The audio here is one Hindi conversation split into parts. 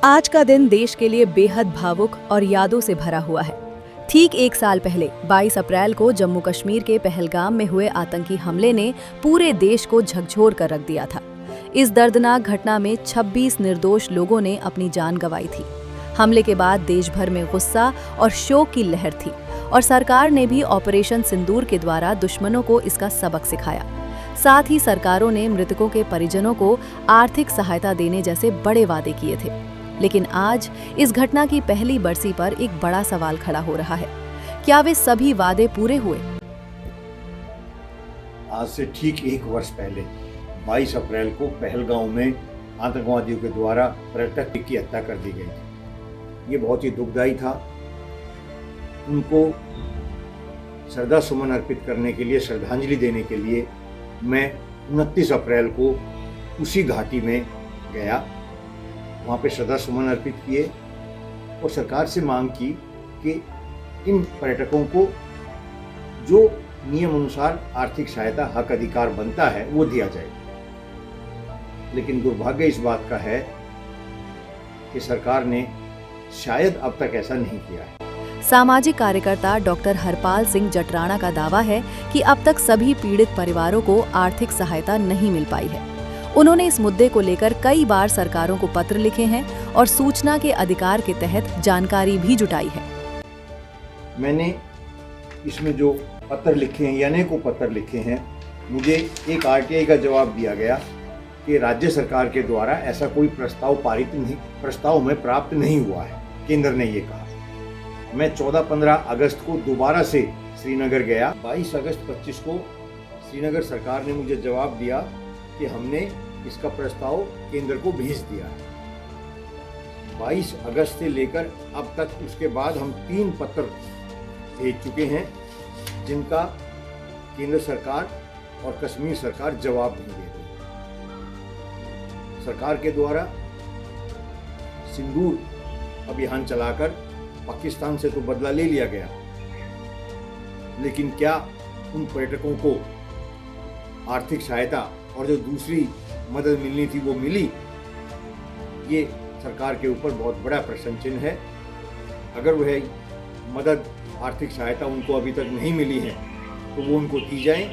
आज का दिन देश के लिए बेहद भावुक और यादों से भरा हुआ है। ठीक एक साल पहले 22 अप्रैल को जम्मू कश्मीर के पहलगाम में हुए आतंकी हमले ने पूरे देश को झकझोर कर रख दिया था। इस दर्दनाक घटना में 26 निर्दोष लोगों ने अपनी जान गंवाई थी। हमले के बाद देश भर में गुस्सा और शोक की लहर थी और सरकार ने भी ऑपरेशन सिंदूर के द्वारा दुश्मनों को इसका सबक सिखाया। साथ ही सरकारों ने मृतकों के परिजनों को आर्थिक सहायता देने जैसे बड़े वादे किए थे। लेकिन आज इस घटना की पहली बरसी पर एक बड़ा सवाल खड़ा हो रहा है, क्या वे सभी वादे पूरे हुए? आज से ठीक एक वर्ष पहले 22 अप्रैल को पहलगाम में आतंकवादियों के द्वारा पर्यटक की हत्या कर दी गई थी। ये बहुत ही दुखदायी था। उनको श्रद्धा सुमन अर्पित करने के लिए, श्रद्धांजलि देने के लिए मैं 29 अप्रैल को उसी घाटी में गया। वहाँ पे श्रद्धा सुमन अर्पित किए और सरकार से मांग की कि इन पर्यटकों को जो नियम अनुसार आर्थिक सहायता हक अधिकार बनता है वो दिया जाए। लेकिन दुर्भाग्य इस बात का है कि सरकार ने शायद अब तक ऐसा नहीं किया है। सामाजिक कार्यकर्ता डॉक्टर हरपाल सिंह जटराणा का दावा है कि अब तक सभी पीड़ित परिवारों को आर्थिक सहायता नहीं मिल पाई है। उन्होंने इस मुद्दे को लेकर कई बार सरकारों को पत्र लिखे हैं और सूचना के अधिकार के तहत जानकारी भी जुटाई है। मैंने इसमें जो पत्र लिखे हैं, अनेकों पत्र लिखे हैं, मुझे एक आरटीआई का जवाब दिया गया कि राज्य सरकार के द्वारा ऐसा कोई प्रस्ताव में प्राप्त नहीं हुआ है। केंद्र ने ये कहा। मैं 14-15 अगस्त को दोबारा से श्रीनगर गया। 22 अगस्त 25 को श्रीनगर सरकार ने मुझे जवाब दिया कि हमने इसका प्रस्ताव केंद्र को भेज दिया है। 22 अगस्त से लेकर अब तक उसके बाद हम 3 पत्र भेज चुके हैं जिनका केंद्र सरकार और कश्मीर सरकार जवाब नहीं दे रही। सरकार के द्वारा सिंदूर अभियान चलाकर पाकिस्तान से तो बदला ले लिया गया, लेकिन क्या उन पर्यटकों को आर्थिक सहायता और जो दूसरी मदद मिलनी थी वो मिली? ये सरकार के ऊपर बहुत बड़ा प्रश्न चिन्ह है। अगर वह मदद, आर्थिक सहायता उनको अभी तक नहीं मिली है तो वो उनको दी जाए।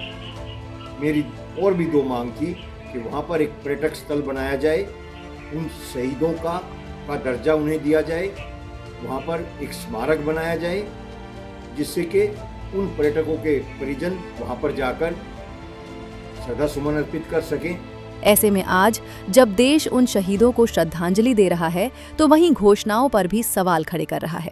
मेरी और भी 2 मांग थी कि वहाँ पर एक पर्यटक स्थल बनाया जाए, उन शहीदों का दर्जा उन्हें दिया जाए, वहाँ पर एक स्मारक बनाया जाए जिससे कि उन पर्यटकों के परिजन वहाँ पर जाकर श्रद्धा सुमन अर्पित कर सकें। ऐसे में आज जब देश उन शहीदों को श्रद्धांजलि दे रहा है तो वहीं घोषणाओं पर भी सवाल खड़े कर रहा है।